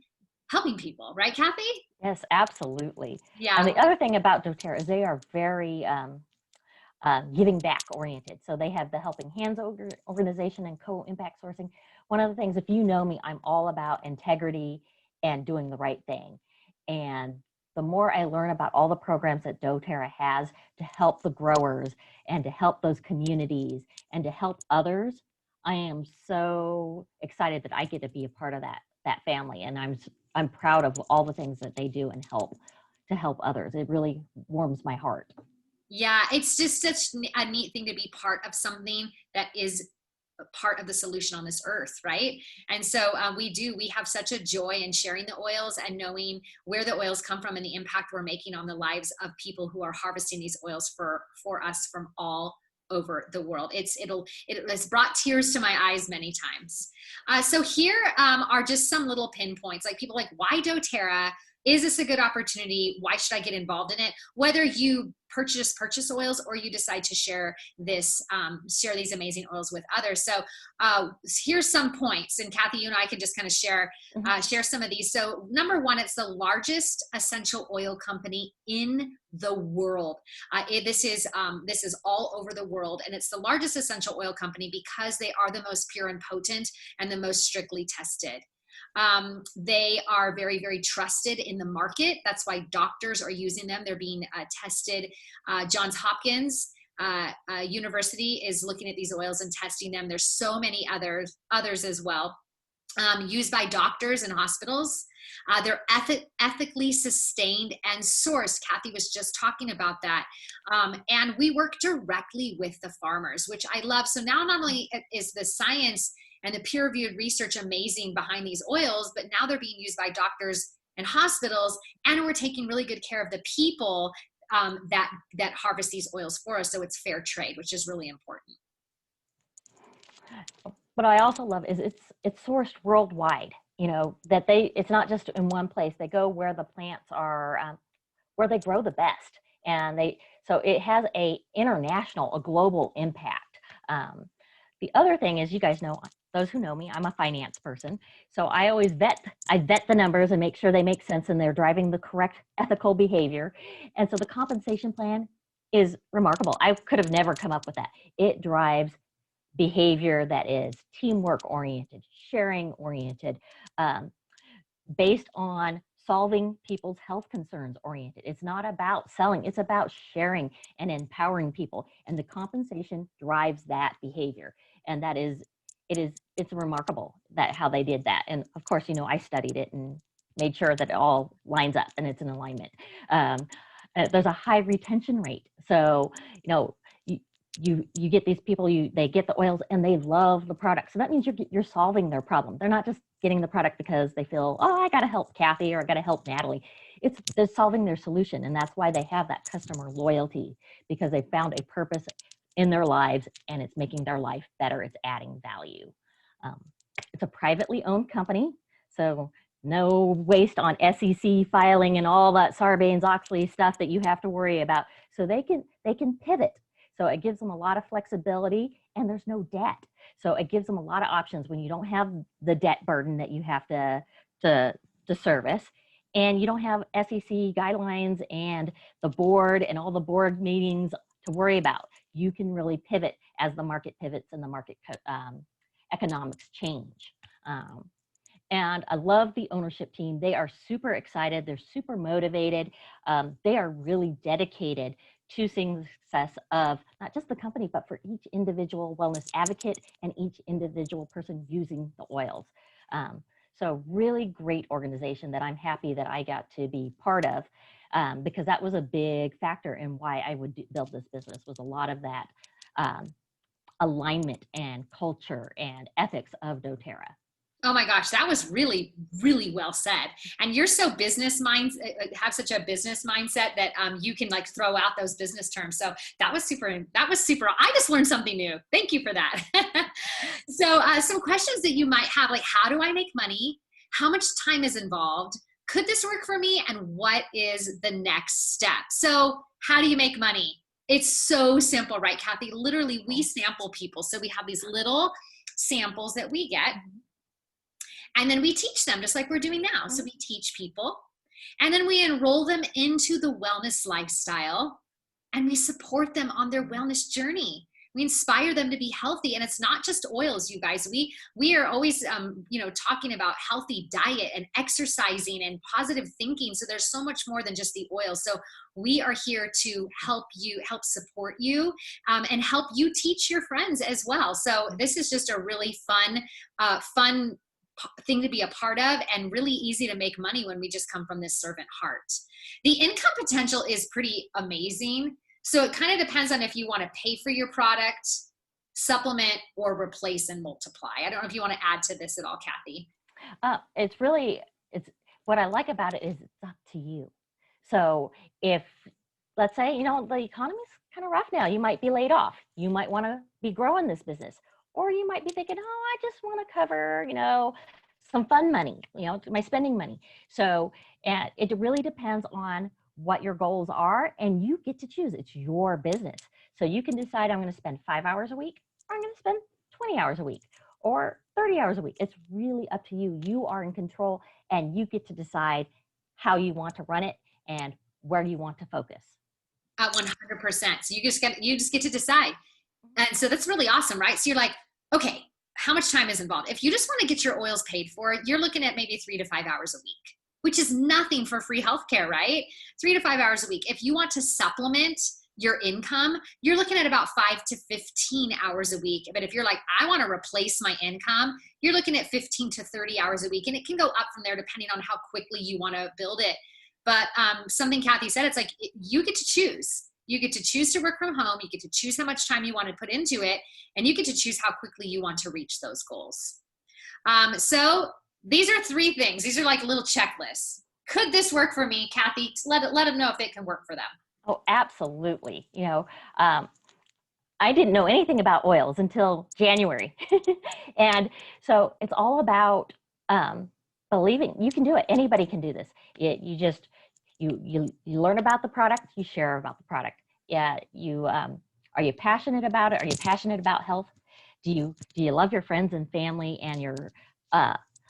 helping people, right, Cathy? Yes, absolutely. Yeah. And the other thing about doTERRA is they are very giving back oriented. So they have the Helping Hands organization and co-impact sourcing. One of the things, if you know me, I'm all about integrity and doing the right thing. And the more I learn about all the programs that doTERRA has to help the growers and to help those communities and to help others, I am so excited that I get to be a part of that family. And I'm proud of all the things that they do and to help others. It really warms my heart. Yeah, it's just such a neat thing to be part of something that is part of the solution on this earth, right? And so we have such a joy in sharing the oils and knowing where the oils come from and the impact we're making on the lives of people who are harvesting these oils for us from all over the world. It has brought tears to my eyes many times. So here are just some little pinpoints, like people like, why doTERRA? Is this a good opportunity? Why should I get involved in it? Whether you purchase oils or you decide to share these amazing oils with others. So here's some points, and Cathy, you and I can just kind of share some of these. So number one, it's the largest essential oil company in the world. This is all over the world, and it's the largest essential oil company because they are the most pure and potent and the most strictly tested. They are very, very trusted in the market. That's why doctors are using them. They're being tested. Johns Hopkins University is looking at these oils and testing them. There's so many others as well. Used by doctors and hospitals. They're ethically sustained and sourced. Cathy was just talking about that. And we work directly with the farmers, which I love. So now not only is the science and the peer-reviewed research amazing behind these oils, but now they're being used by doctors and hospitals, and we're taking really good care of the people that harvest these oils for us. So it's fair trade, which is really important. What I also love is it's sourced worldwide. You know, that it's not just in one place. They go where the plants are, where they grow the best, and so it has a global impact. The other thing is, you guys know, those who know me, I'm a finance person, so I always vet the numbers and make sure they make sense and they're driving the correct ethical behavior. And so the compensation plan is remarkable. I could have never come up with that. It drives behavior that is teamwork oriented, sharing oriented, based on solving people's health concerns oriented. It's not about selling, it's about sharing and empowering people. And the compensation drives that behavior. And it's remarkable that how they did that. And of course, you know, I studied it and made sure that it all lines up and it's in alignment. There's a high retention rate. So, you know, you get these people, they get the oils and they love the product. So that means you're solving their problem. They're not just getting the product because they feel, oh, I got to help Cathy or I got to help Natalie. They're solving their solution. And that's why they have that customer loyalty, because they found a purpose in their lives and it's making their life better. It's adding value. It's a privately owned company. So no waste on SEC filing and all that Sarbanes-Oxley stuff that you have to worry about. So they can pivot. So it gives them a lot of flexibility, and there's no debt. So it gives them a lot of options when you don't have the debt burden that you have to service, and you don't have SEC guidelines and the board and all the board meetings to worry about. You can really pivot as the market pivots and the market economics change. And I love the ownership team. They are super excited. They're super motivated. They are really dedicated to seeing the success of not just the company, but for each individual wellness advocate and each individual person using the oils. So really great organization that I'm happy that I got to be part of, because that was a big factor in why I would build this business, was a lot of that alignment and culture and ethics of doTERRA. Oh my gosh, that was really, really well said. And you're so have such a business mindset that you can like throw out those business terms. So that was super. I just learned something new. Thank you for that. So some questions that you might have, like, how do I make money? How much time is involved? Could this work for me? And what is the next step? So how do you make money? It's so simple, right, Cathy? Literally, we sample people. So we have these little samples that we get. And then we teach them just like we're doing now. So we teach people, and then we enroll them into the wellness lifestyle, and we support them on their wellness journey. We inspire them to be healthy. And it's not just oils, you guys. We are always, talking about healthy diet and exercising and positive thinking. So there's so much more than just the oils. So we are here to help support you, and help you teach your friends as well. So this is just a really fun thing to be a part of, and really easy to make money when we just come from this servant heart. The income potential is pretty amazing. So it kind of depends on if you want to pay for your product, supplement, or replace and multiply. I don't know if you want to add to this at all, Cathy. It's what I like about it is it's up to you. So if, let's say, the economy's kind of rough now, you might be laid off. You might want to be growing this business. Or you might be thinking, oh, I just want to cover, some fun money, my spending money. So it really depends on what your goals are, and you get to choose. It's your business. So you can decide, I'm going to spend 5 hours a week, or I'm going to spend 20 hours a week, or 30 hours a week. It's really up to you. You are in control, and you get to decide how you want to run it and where you want to focus. 100%. So you just get to decide. And so that's really awesome, right? So you're like, okay, how much time is involved? If you just want to get your oils paid for, you're looking at maybe 3 to 5 hours a week, which is nothing for free healthcare, right? 3 to 5 hours a week. If you want to supplement your income, you're looking at about 5 to 15 hours a week. But if you're like, I want to replace my income, you're looking at 15 to 30 hours a week. And it can go up from there depending on how quickly you want to build it. But something Cathy said, it's like, you get to choose. You get to choose to work from home. You get to choose how much time you want to put into it. And you get to choose how quickly you want to reach those goals. So these are 3 things. These are like little checklists. Could this work for me, Cathy? Let them know if it can work for them. Oh, absolutely. You know, I didn't know anything about oils until January. And so it's all about believing you can do it. Anybody can do this. You learn about the product, you share about the product. Yeah, are you passionate about it? Are you passionate about health? Do you love your friends and family and your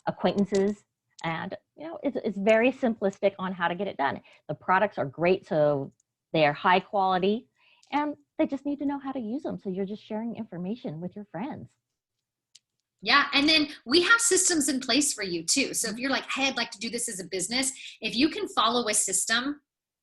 acquaintances? And you know, it's very simplistic on how to get it done. The products are great, so they are high quality, and they just need to know how to use them. So you're just sharing information with your friends. Yeah. And then we have systems in place for you too. So if you're like, hey, I'd like to do this as a business, if you can follow a system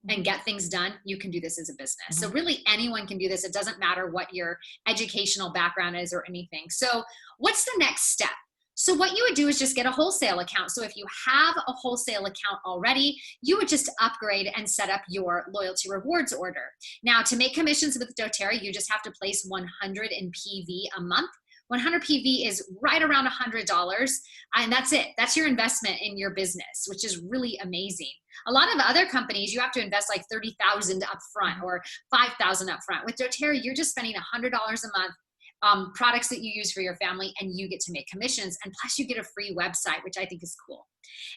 and get things done, you can do this as a business. So really anyone can do this. It doesn't matter what your educational background is or anything. So what's the next step? So what you would do is just get a wholesale account. So if you have a wholesale account already, you would just upgrade and set up your loyalty rewards order. Now, to make commissions with doTERRA, you just have to place 100 in PV a month. 100 PV is right around $100, and that's it. That's your investment in your business, which is really amazing. A lot of other companies, you have to invest like 30,000 up front or 5,000 up front. With doTERRA, you're just spending $100 a month, products that you use for your family, and you get to make commissions. And plus you get a free website, which I think is cool.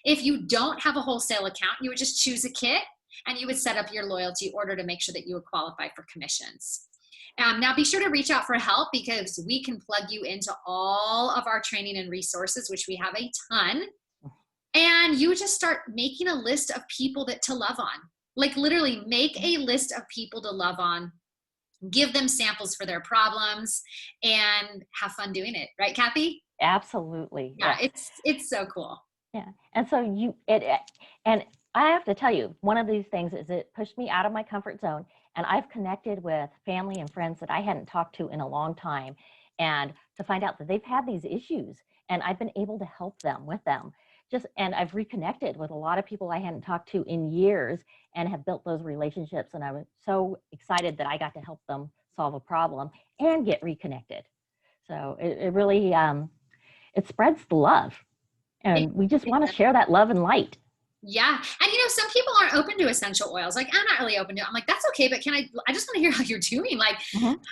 If you don't have a wholesale account, you would just choose a kit and you would set up your loyalty order to make sure that you would qualify for commissions. Now be sure to reach out for help, because we can plug you into all of our training and resources, which we have a ton. And you would just start making a list of people to love on. Like literally make a list of people to love on. Give them samples for their problems and have fun doing it. Right, Cathy? Absolutely. Yeah, Yes. it's so cool. Yeah. And so and I have to tell you, one of these things is it pushed me out of my comfort zone, and I've connected with family and friends that I hadn't talked to in a long time, and to find out that they've had these issues, and I've been able to help them with them. And I've reconnected with a lot of people I hadn't talked to in years and have built those relationships. And I was so excited that I got to help them solve a problem and get reconnected. So it really, it spreads the love. And we just want to share that love and light. Yeah. And you know, some people aren't open to essential oils. Like, I'm not really open to it. I'm like, that's okay, but I just want to hear how you're doing. Like,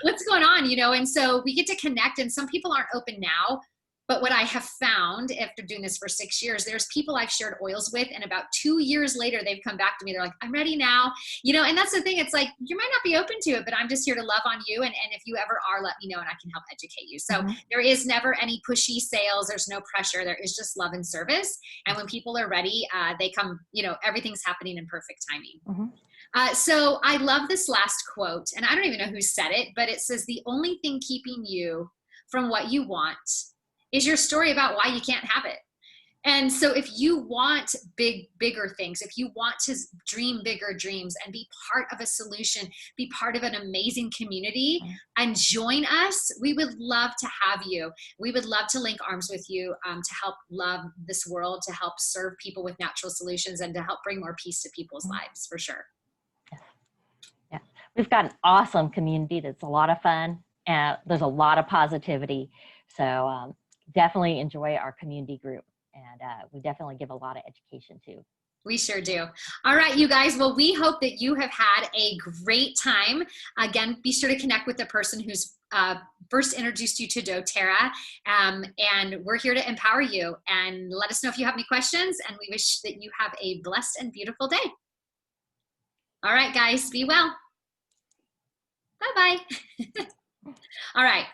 what's going on, you know? And so we get to connect, and some people aren't open now. But what I have found after doing this for 6 years, there's people I've shared oils with, and about 2 years later, they've come back to me. They're like, I'm ready now. You know, and that's the thing. It's like, you might not be open to it, but I'm just here to love on you. And if you ever are, let me know and I can help educate you. So there is never any pushy sales. There's no pressure. There is just love and service. And when people are ready, they come, you know, everything's happening in perfect timing. So I love this last quote, and I don't even know who said it, but it says, the only thing keeping you from what you want is your story about why you can't have it. And so if you want bigger things, if you want to dream bigger dreams and be part of a solution, be part of an amazing community and join us, we would love to have you. We would love to link arms with you to help love this world, to help serve people with natural solutions, and to help bring more peace to people's lives, for sure. Yeah. We've got an awesome community that's a lot of fun. There's a lot of positivity. So definitely enjoy our community group, and we definitely give a lot of education too. We sure do. All right, you guys. Well, we hope that you have had a great time. Again, be sure to connect with the person who's first introduced you to doTERRA, and we're here to empower you. And let us know if you have any questions, and we wish that you have a blessed and beautiful day. All right, guys, be well. Bye-bye. All right.